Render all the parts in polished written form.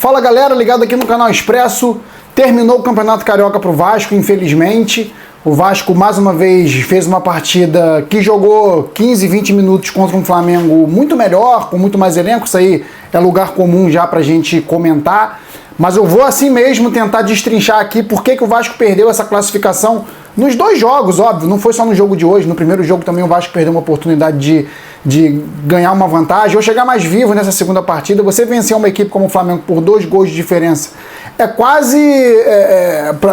Fala galera, ligado aqui no canal Expresso. Terminou o Campeonato Carioca pro Vasco, infelizmente. O Vasco mais uma vez fez uma partida que jogou 15, 20 minutos contra um Flamengo muito melhor, com muito mais elenco. Isso aí é lugar comum já pra gente comentar. Mas eu vou assim mesmo tentar destrinchar aqui por que o Vasco perdeu essa classificação nos dois jogos, óbvio. Não foi só no jogo de hoje. No primeiro jogo também o Vasco perdeu uma oportunidade de ganhar uma vantagem ou chegar mais vivo nessa segunda partida. Você vencer uma equipe como o Flamengo por 2 gols de diferença é quase,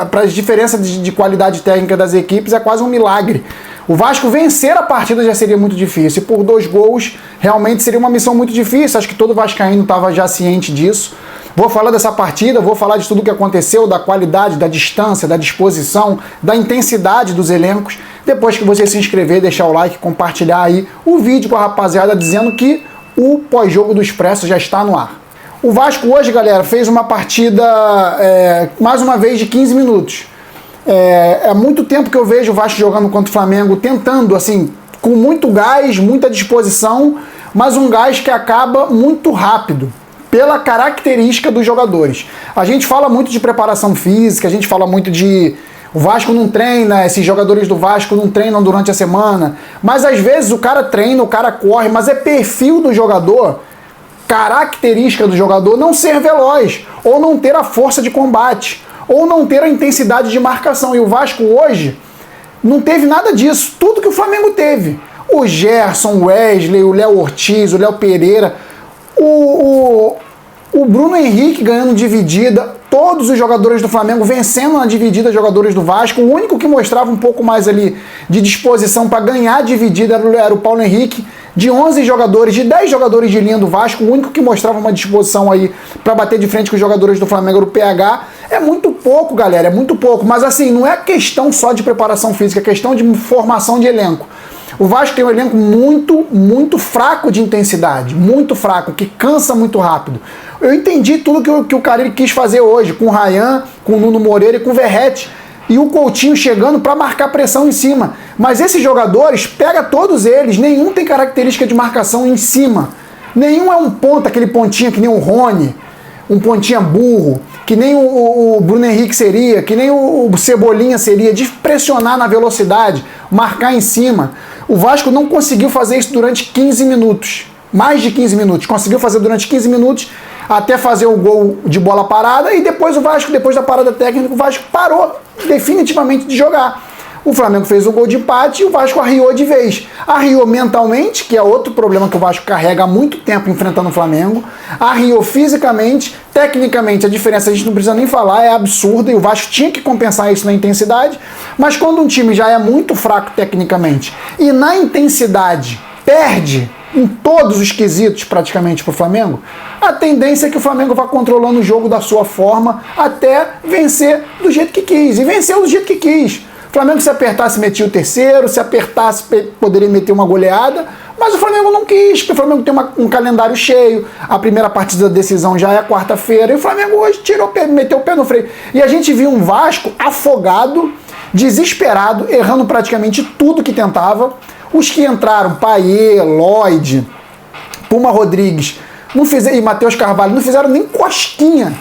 para as diferenças de qualidade técnica das equipes, é quase um milagre. O Vasco vencer a partida já seria muito difícil, e por 2 gols realmente seria uma missão muito difícil. Acho que todo vascaíno estava já ciente disso. Vou falar dessa partida, vou falar de tudo o que aconteceu, da qualidade, da distância, da disposição, da intensidade dos elencos. Depois que você se inscrever, deixar o like, compartilhar aí o vídeo com a rapaziada dizendo que o pós-jogo do Expresso já está no ar. O Vasco hoje, galera, fez uma partida, mais uma vez, de 15 minutos. É muito tempo que eu vejo o Vasco jogando contra o Flamengo, tentando, assim, com muito gás, muita disposição, mas um gás que acaba muito rápido, pela característica dos jogadores. A gente fala muito de preparação física, a gente fala muito de... O Vasco não treina, esses jogadores do Vasco não treinam durante a semana, mas às vezes o cara treina, o cara corre, mas é perfil do jogador, característica do jogador não ser veloz, ou não ter a força de combate, ou não ter a intensidade de marcação. E o Vasco hoje não teve nada disso, tudo que o Flamengo teve. O Gerson, o Wesley, o Léo Ortiz, o Léo Pereira, o Bruno Henrique ganhando dividida, todos os jogadores do Flamengo vencendo na dividida, jogadores do Vasco. O único que mostrava um pouco mais ali de disposição para ganhar a dividida era o Paulo Henrique. De 11 jogadores, de 10 jogadores de linha do Vasco, o único que mostrava uma disposição aí para bater de frente com os jogadores do Flamengo era o PH. É muito pouco, galera, é muito pouco. Mas assim, não é questão só de preparação física, é questão de formação de elenco. O Vasco tem um elenco muito fraco de intensidade, muito fraco, que cansa muito rápido. Eu entendi tudo que o Carille quis fazer hoje, com o Ryan, com o Nuno Moreira e com o Verratti. E o Coutinho chegando para marcar pressão em cima. Mas esses jogadores, pega todos eles, nenhum tem característica de marcação em cima. Nenhum é um ponta, aquele pontinha que nem o Rony, um pontinha burro, que nem o Bruno Henrique seria, que nem o Cebolinha seria, de pressionar na velocidade, marcar em cima. O Vasco não conseguiu fazer isso durante 15 minutos. Mais de 15 minutos. Conseguiu fazer durante 15 minutos até fazer o gol de bola parada, e depois o Vasco, depois da parada técnica, o Vasco parou definitivamente de jogar. O Flamengo fez um gol de empate e o Vasco arriou de vez. Arriou mentalmente, que é outro problema que o Vasco carrega há muito tempo enfrentando o Flamengo. Arriou fisicamente, tecnicamente a diferença a gente não precisa nem falar, é absurda, e o Vasco tinha que compensar isso na intensidade. Mas quando um time já é muito fraco tecnicamente e na intensidade perde em todos os quesitos praticamente para o Flamengo, a tendência é que o Flamengo vá controlando o jogo da sua forma até vencer do jeito que quis. E venceu do jeito que quis. O Flamengo, se apertasse, metia o terceiro, se apertasse, poderia meter uma goleada, mas o Flamengo não quis, porque o Flamengo tem um calendário cheio, a primeira partida da decisão já é quarta-feira, e o Flamengo hoje meteu o pé no freio. E a gente viu um Vasco afogado, desesperado, errando praticamente tudo que tentava. Os que entraram, Payet, Lloyd, Puma Rodrigues e Matheus Carvalho, não fizeram nem cosquinha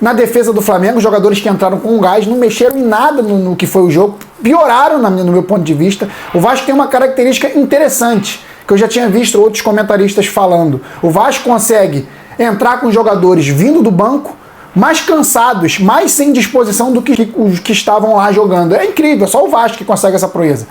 na defesa do Flamengo. Os jogadores que entraram com gás não mexeram em nada no que foi o jogo, pioraram no meu ponto de vista. O Vasco tem uma característica interessante, que eu já tinha visto outros comentaristas falando. O Vasco consegue entrar com jogadores vindo do banco, mais cansados, mais sem disposição do que os que estavam lá jogando. É incrível, é só o Vasco que consegue essa proeza.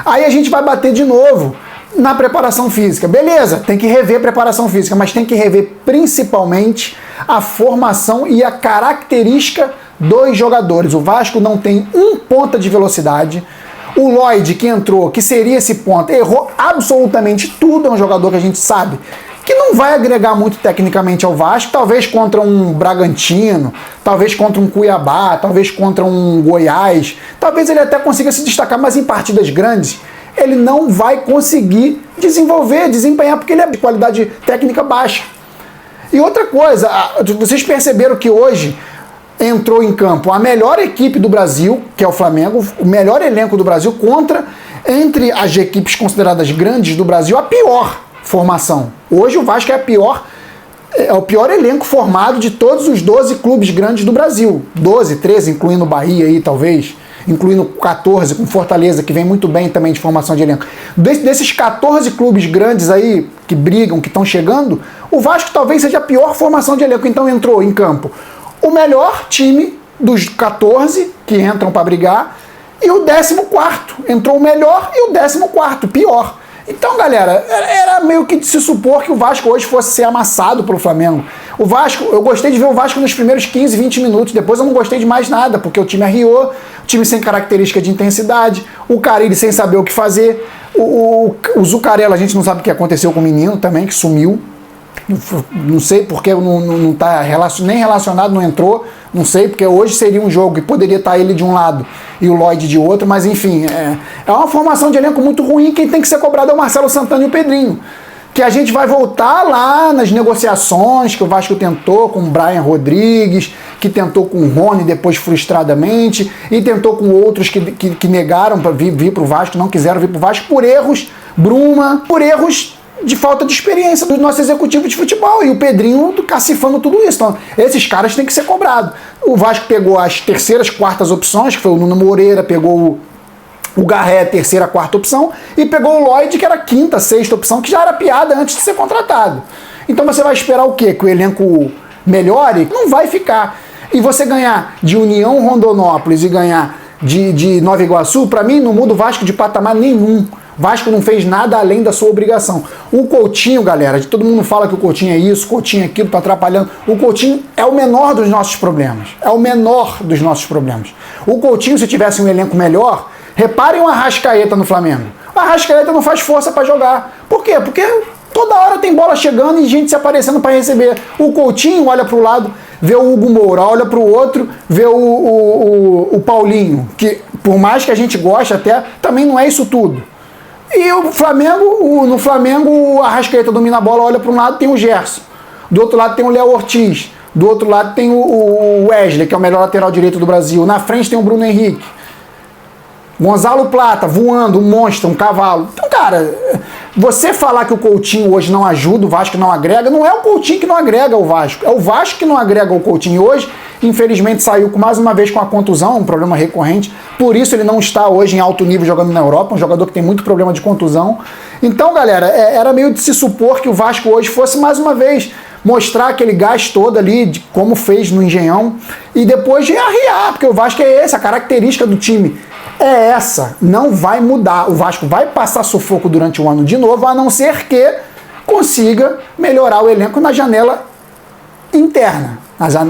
Aí a gente vai bater de novo na preparação física. Beleza, tem que rever a preparação física, mas tem que rever principalmente a formação e a característica dos jogadores. O Vasco não tem um ponta de velocidade. O Lloyd, que entrou, que seria esse ponta, errou absolutamente tudo. É um jogador que a gente sabe que não vai agregar muito tecnicamente ao Vasco, talvez contra um Bragantino, talvez contra um Cuiabá, talvez contra um Goiás, talvez ele até consiga se destacar, mas em partidas grandes ele não vai conseguir desempenhar, porque ele é de qualidade técnica baixa. E outra coisa, vocês perceberam que hoje entrou em campo a melhor equipe do Brasil, que é o Flamengo, o melhor elenco do Brasil, contra, entre as equipes consideradas grandes do Brasil, a pior formação. Hoje o Vasco é a pior é o pior elenco formado de todos os 12 clubes grandes do Brasil. 12, 13, incluindo o Bahia aí, talvez. Incluindo 14, com Fortaleza, que vem muito bem também de formação de elenco. Desses 14 clubes grandes aí, que brigam, que estão chegando, o Vasco talvez seja a pior formação de elenco. Então entrou em campo o melhor time dos 14 que entram para brigar e o 14º. Entrou o melhor e o 14º, pior. Então, galera, era meio que de se supor que o Vasco hoje fosse ser amassado pelo Flamengo. O Vasco, eu gostei de ver o Vasco nos primeiros 15, 20 minutos, depois eu não gostei de mais nada, porque o time arriou, o time sem característica de intensidade, o Carille sem saber o que fazer, o Zucarello, a gente não sabe o que aconteceu com o menino também, que sumiu. Não sei porque não está nem relacionado, não entrou. Não sei, porque hoje seria um jogo que poderia estar ele de um lado e o Lloyd de outro, mas enfim, é uma formação de elenco muito ruim. Quem tem que ser cobrado é o Marcelo Santana e o Pedrinho. Que a gente vai voltar lá nas negociações que o Vasco tentou com o Brian Rodrigues, que tentou com o Rony depois frustradamente, e tentou com outros que negaram para vir para o Vasco, não quiseram vir para o Vasco por erros, Bruma, por erros de falta de experiência do nosso executivo de futebol, e o Pedrinho cacifando tudo isso. Então, esses caras têm que ser cobrados. O Vasco pegou as terceiras, quartas opções, que foi o Nuno Moreira, pegou o Garré, terceira, quarta opção, e pegou o Lloyd, que era a quinta, sexta opção, que já era piada antes de ser contratado. Então você vai esperar o quê? Que o elenco melhore? Não vai ficar. E você ganhar de União Rondonópolis e ganhar de Nova Iguaçu, para mim não muda o Vasco de patamar nenhum. Vasco não fez nada além da sua obrigação. O Coutinho, galera, todo mundo fala que o Coutinho é isso, o Coutinho é aquilo, tá atrapalhando. O Coutinho é o menor dos nossos problemas. É o menor dos nossos problemas. O Coutinho, se tivesse um elenco melhor, reparem o Arrascaeta no Flamengo. O Arrascaeta não faz força para jogar. Por quê? Porque toda hora tem bola chegando e gente se aparecendo para receber. O Coutinho olha para o lado, vê o Hugo Moura, olha para o outro, vê o Paulinho, que por mais que a gente goste até, também não é isso tudo. E o Flamengo, no Flamengo, o Arrascaeta domina a bola, olha para um lado, tem o Gerson. Do outro lado tem o Léo Ortiz. Do outro lado tem o Wesley, que é o melhor lateral direito do Brasil. Na frente tem o Bruno Henrique. Gonzalo Plata, voando, um monstro, um cavalo. Então, cara, você falar que o Coutinho hoje não ajuda, o Vasco não agrega, não é o Coutinho que não agrega o Vasco. É o Vasco que não agrega o Coutinho hoje. Infelizmente saiu mais uma vez com a contusão, um problema recorrente. Por isso ele não está hoje em alto nível jogando na Europa, um jogador que tem muito problema de contusão. Então, galera, era meio de se supor que o Vasco hoje fosse mais uma vez mostrar aquele gás todo ali, de como fez no Engenhão, e depois de arriar, porque o Vasco é essa, a característica do time é essa, não vai mudar. O Vasco vai passar sufoco durante o ano de novo, a não ser que consiga melhorar o elenco na janela interna,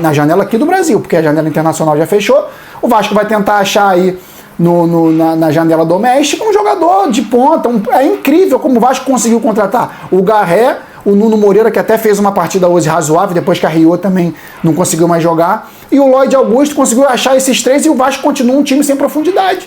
na janela aqui do Brasil, porque a janela internacional já fechou. O Vasco vai tentar achar aí na janela doméstica um jogador de ponta. É incrível como o Vasco conseguiu contratar o Garré, o Nuno Moreira, que até fez uma partida hoje razoável, depois que arriou também não conseguiu mais jogar, e o Lloyd Augusto conseguiu achar esses três, e o Vasco continua um time sem profundidade.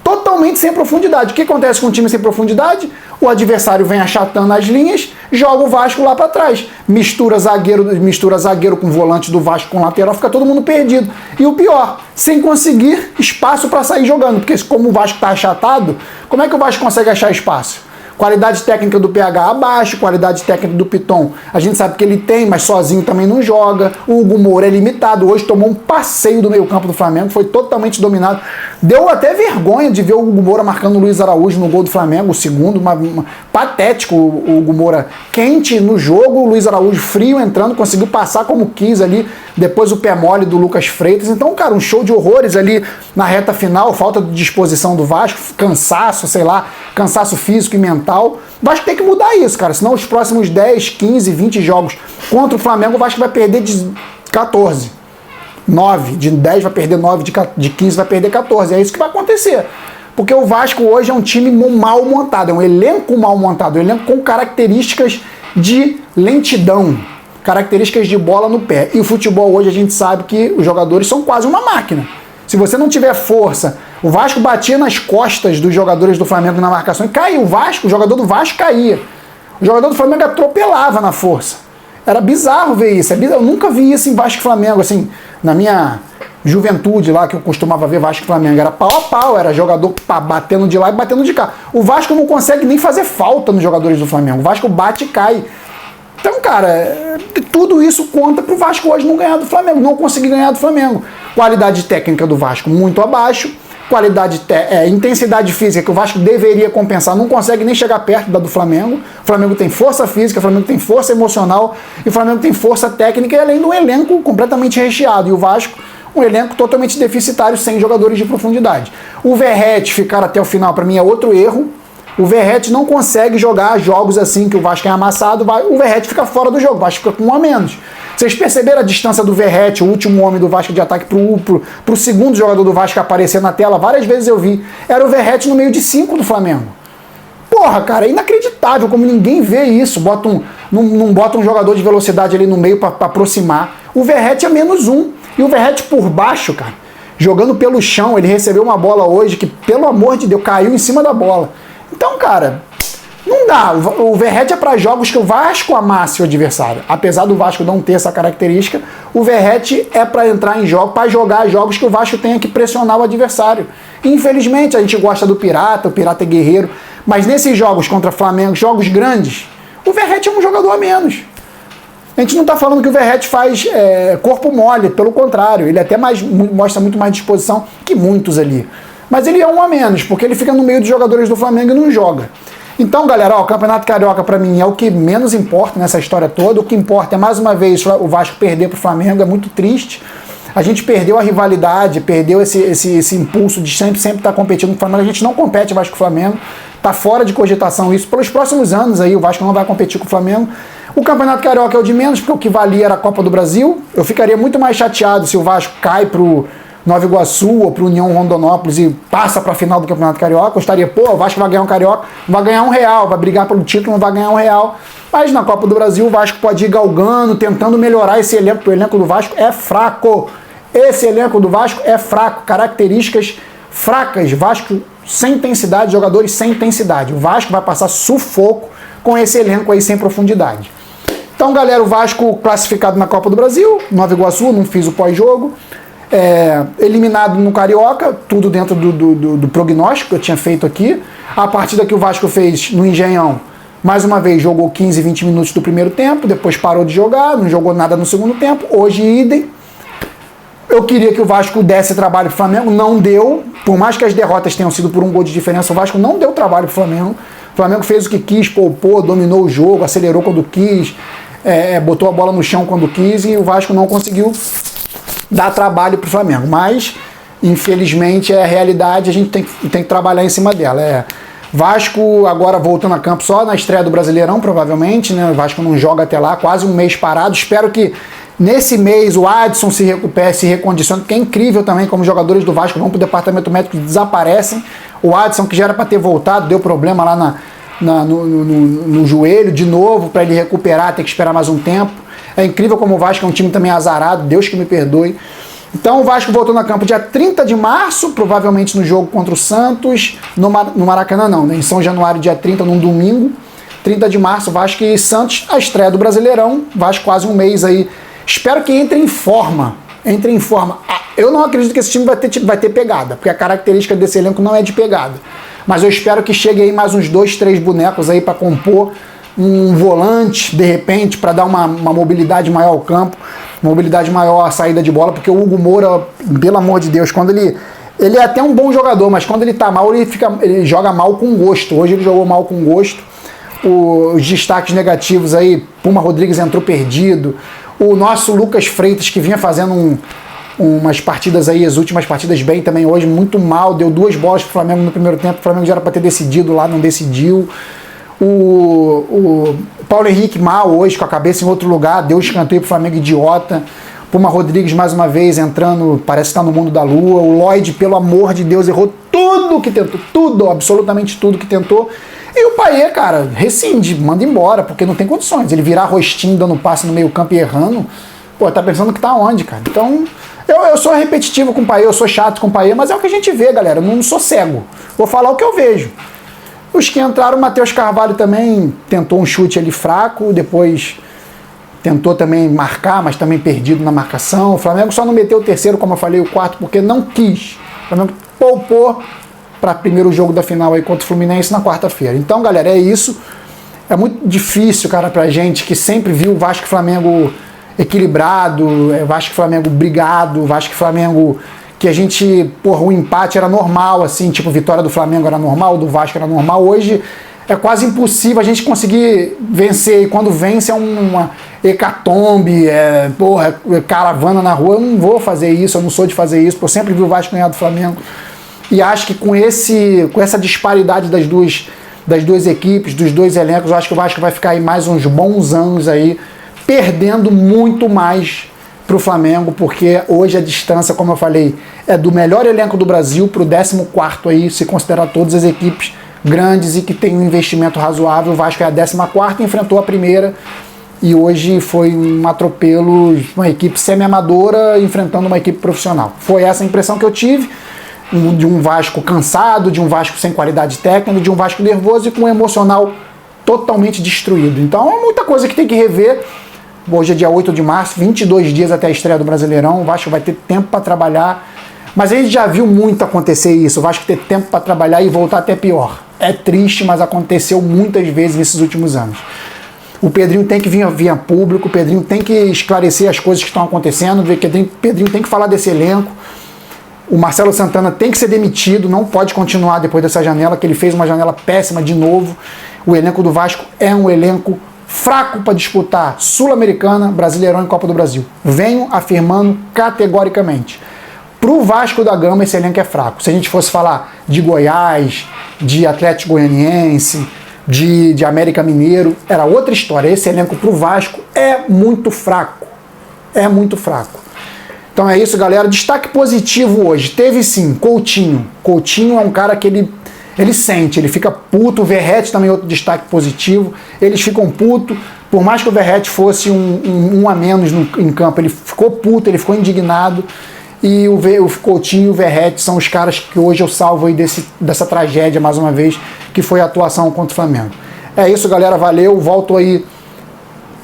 Totalmente sem profundidade. O que acontece com um time sem profundidade? O adversário vem achatando as linhas, joga o Vasco lá para trás. Mistura zagueiro com volante do Vasco com lateral, fica todo mundo perdido. E o pior, sem conseguir espaço para sair jogando, porque como o Vasco está achatado, como é que o Vasco consegue achar espaço? Qualidade técnica do PH abaixo, qualidade técnica do Piton, a gente sabe que ele tem, mas sozinho também não joga. O Hugo Moura é limitado, hoje tomou um passeio do meio campo do Flamengo, foi totalmente dominado. Deu até vergonha de ver o Hugo Moura marcando o Luiz Araújo no gol do Flamengo, o segundo, patético o Hugo Moura quente no jogo, o Luiz Araújo frio entrando, conseguiu passar como quis ali, depois o pé mole do Lucas Freitas. Então, cara, um show de horrores ali na reta final, falta de disposição do Vasco, cansaço, sei lá, cansaço físico e mental. O Vasco tem que mudar isso, cara, senão os próximos 10, 15, 20 jogos contra o Flamengo, o Vasco vai perder de 14. 9, de 10 vai perder 9, de 15 vai perder 14. É isso que vai acontecer. Porque o Vasco hoje é um time mal montado, é um elenco mal montado, um elenco com características de lentidão, características de bola no pé. E o futebol hoje a gente sabe que os jogadores são quase uma máquina. Se você não tiver força, o Vasco batia nas costas dos jogadores do Flamengo na marcação e caiu. O jogador do Vasco caía. O jogador do Flamengo atropelava na força. Era bizarro ver isso. Eu nunca vi isso em Vasco e Flamengo, assim, na minha juventude lá, que eu costumava ver Vasco e Flamengo. Era pau a pau, era jogador batendo de lá e batendo de cá. O Vasco não consegue nem fazer falta nos jogadores do Flamengo. O Vasco bate e cai. Então, cara, tudo isso conta pro Vasco hoje não ganhar do Flamengo, não conseguir ganhar do Flamengo. Qualidade técnica do Vasco muito abaixo, intensidade física que o Vasco deveria compensar, não consegue nem chegar perto da do Flamengo. O Flamengo tem força física, o Flamengo tem força emocional e o Flamengo tem força técnica, e além de um elenco completamente recheado. E o Vasco, um elenco totalmente deficitário, sem jogadores de profundidade. O Verratti ficar até o final, para mim, é outro erro. O Verratti não consegue jogar jogos assim que o Vasco é amassado, o Verratti fica fora do jogo, o Vasco fica com um a menos. Vocês perceberam a distância do Verratti, o último homem do Vasco de ataque, pro segundo jogador do Vasco aparecer na tela? Várias vezes eu vi. Era o Verratti no meio de 5 do Flamengo. Porra, cara, é inacreditável como ninguém vê isso. Não bota um jogador de velocidade ali no meio para aproximar. O Verratti é -1. E o Verratti por baixo, cara, jogando pelo chão, ele recebeu uma bola hoje que, pelo amor de Deus, caiu em cima da bola. Então, cara, não dá. O Verratti é para jogos que o Vasco amasse o adversário. Apesar do Vasco não ter essa característica, o Verratti é para entrar em jogo, para jogar jogos que o Vasco tenha que pressionar o adversário. Infelizmente, a gente gosta do Pirata, o Pirata é guerreiro, mas nesses jogos contra Flamengo, jogos grandes, o Verratti é um jogador a menos. A gente não está falando que o Verratti faz corpo mole, pelo contrário, ele até mostra muito mais disposição que muitos ali. Mas ele é um a menos, porque ele fica no meio dos jogadores do Flamengo e não joga. Então, galera, o Campeonato Carioca para mim é o que menos importa nessa história toda. O que importa é, mais uma vez, o Vasco perder para o Flamengo, é muito triste. A gente perdeu a rivalidade, perdeu esse impulso de sempre estar competindo com o Flamengo. A gente não compete Vasco e Flamengo, tá fora de cogitação isso. Pelos próximos anos aí o Vasco não vai competir com o Flamengo. O Campeonato Carioca é o de menos, porque o que valia era a Copa do Brasil. Eu ficaria muito mais chateado se o Vasco cai pro Nova Iguaçu ou pro União Rondonópolis e passa para a final do Campeonato Carioca. Eu estaria, o Vasco vai ganhar um Carioca, vai ganhar R$1, vai brigar pelo título, não vai ganhar R$1. Mas na Copa do Brasil o Vasco pode ir galgando, tentando melhorar esse elenco, porque o elenco do Vasco é fraco. Esse elenco do Vasco é fraco, características fracas, Vasco sem intensidade, jogadores sem intensidade. O Vasco vai passar sufoco com esse elenco aí sem profundidade. Então, galera, o Vasco classificado na Copa do Brasil, Nova Iguaçu, não fiz o pós-jogo. Eliminado no Carioca, tudo dentro do prognóstico que eu tinha feito aqui. A partida que o Vasco fez no Engenhão, mais uma vez, jogou 15, 20 minutos do primeiro tempo, depois parou de jogar, não jogou nada no segundo tempo. Hoje, idem. Eu queria que o Vasco desse trabalho pro Flamengo, não deu. Por mais que as derrotas tenham sido por um gol de diferença, o Vasco não deu trabalho pro Flamengo. O Flamengo fez o que quis, poupou, dominou o jogo, acelerou quando quis, botou a bola no chão quando quis, e o Vasco não conseguiu dar trabalho pro Flamengo. Mas, infelizmente, é a realidade, a gente tem que trabalhar em cima dela. Vasco agora voltando a campo só na estreia do Brasileirão, provavelmente, né? O Vasco não joga até lá, quase um mês parado. Espero que nesse mês o Adson se recupere, se recondicione, porque é incrível também como os jogadores do Vasco vão para o departamento médico e desaparecem. O Adson, que já era para ter voltado, deu problema lá no joelho de novo, para ele recuperar, ter que esperar mais um tempo. É incrível como o Vasco é um time também azarado, Deus que me perdoe. Então o Vasco voltou no campo dia 30 de março, provavelmente no jogo contra o Santos, no Maracanã não, né? Em São Januário, dia 30, num domingo. 30 de março, Vasco e Santos, a estreia do Brasileirão, Vasco quase um mês aí. Espero que entre em forma. Eu não acredito que esse time vai ter pegada, porque a característica desse elenco não é de pegada. Mas eu espero que chegue aí mais uns 2, 3 bonecos aí para compor um volante, de repente, para dar uma mobilidade maior ao campo, mobilidade maior à saída de bola, porque o Hugo Moura, pelo amor de Deus, quando ele é até um bom jogador, mas quando ele tá mal, ele joga mal com gosto. Hoje ele jogou mal com gosto. Os destaques negativos aí, Puma Rodrigues entrou perdido. O nosso Lucas Freitas, que vinha fazendo umas partidas aí, as últimas partidas bem também hoje, muito mal, deu 2 bolas pro Flamengo no primeiro tempo, o Flamengo já era para ter decidido lá, não decidiu. O Paulo Henrique mal hoje, com a cabeça em outro lugar, deu escanteio pro Flamengo, idiota. Puma Rodrigues mais uma vez entrando, parece que tá no mundo da lua. O Lloyd, pelo amor de Deus, errou tudo que tentou, tudo, absolutamente tudo que tentou. E o Payet, cara, rescinde, manda embora, porque não tem condições. Ele virar rostinho dando passe no meio campo e errando, tá pensando que tá onde, cara? Então, eu sou repetitivo com o Payet, eu sou chato com o Payet, mas é o que a gente vê, galera, eu não sou cego. Vou falar o que eu vejo. Os que entraram, o Matheus Carvalho também tentou um chute ali fraco, depois tentou também marcar, mas também perdido na marcação. O Flamengo só não meteu o terceiro, como eu falei, o quarto, porque não quis. O Flamengo poupou para primeiro jogo da final aí contra o Fluminense na quarta-feira. Então, galera, é isso. É muito difícil, cara, pra gente que sempre viu o Vasco e Flamengo equilibrado, Vasco e Flamengo brigado, Vasco e Flamengo que a gente, porra, o empate era normal, assim, tipo, vitória do Flamengo era normal, do Vasco era normal. Hoje é quase impossível a gente conseguir vencer, e quando vence é uma hecatombe, porra, caravana na rua. Eu não vou fazer isso, eu não sou de fazer isso, eu sempre vi o Vasco ganhar do Flamengo. E acho que com essa disparidade das duas equipes, dos dois elencos, eu acho que o Vasco vai ficar aí mais uns bons anos aí, perdendo muito mais para o Flamengo, porque hoje a distância, como eu falei, é do melhor elenco do Brasil para o 14º aí, se considerar todas as equipes grandes e que tem um investimento razoável. O Vasco é a 14ª, enfrentou a primeira e hoje foi um atropelo, uma equipe semi-amadora enfrentando uma equipe profissional. Foi essa a impressão que eu tive, de um Vasco cansado, de um Vasco sem qualidade técnica, de um Vasco nervoso e com um emocional totalmente destruído. Então é muita coisa que tem que rever. Hoje é dia 8 de março, 22 dias até a estreia do Brasileirão, o Vasco vai ter tempo para trabalhar, mas a gente já viu muito acontecer isso, o Vasco ter tempo para trabalhar e voltar até pior. É triste, mas aconteceu muitas vezes nesses últimos anos. O Pedrinho tem que vir via público, o Pedrinho tem que esclarecer as coisas que estão acontecendo, o Pedrinho tem que falar desse elenco, o Marcelo Santana tem que ser demitido, não pode continuar depois dessa janela, que ele fez uma janela péssima de novo. O elenco do Vasco é um elenco fraco para disputar Sul-Americana, Brasileirão e Copa do Brasil. Venho afirmando categoricamente. Para o Vasco da Gama, esse elenco é fraco. Se a gente fosse falar de Goiás, de Atlético Goianiense, de América Mineiro, era outra história. Esse elenco para o Vasco é muito fraco. É muito fraco. Então é isso, galera. Destaque positivo hoje. Teve sim, Coutinho. Coutinho é um cara que ele sente, ele fica puto. O Verratti também é outro destaque positivo. Eles ficam puto. Por mais que o Verratti fosse um a menos em campo, ele ficou puto, ele ficou indignado. E o Coutinho e o Verratti são os caras que hoje eu salvo aí dessa tragédia, mais uma vez, que foi a atuação contra o Flamengo. É isso, galera. Valeu. Volto aí.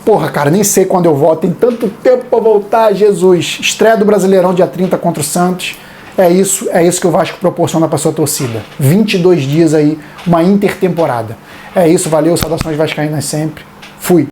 Porra, cara, nem sei quando eu volto. Tem tanto tempo pra voltar, Jesus. Estreia do Brasileirão dia 30 contra o Santos. É isso que o Vasco proporciona para sua torcida. 22 dias aí, uma intertemporada. É isso, valeu, saudações vascaínas sempre. Fui.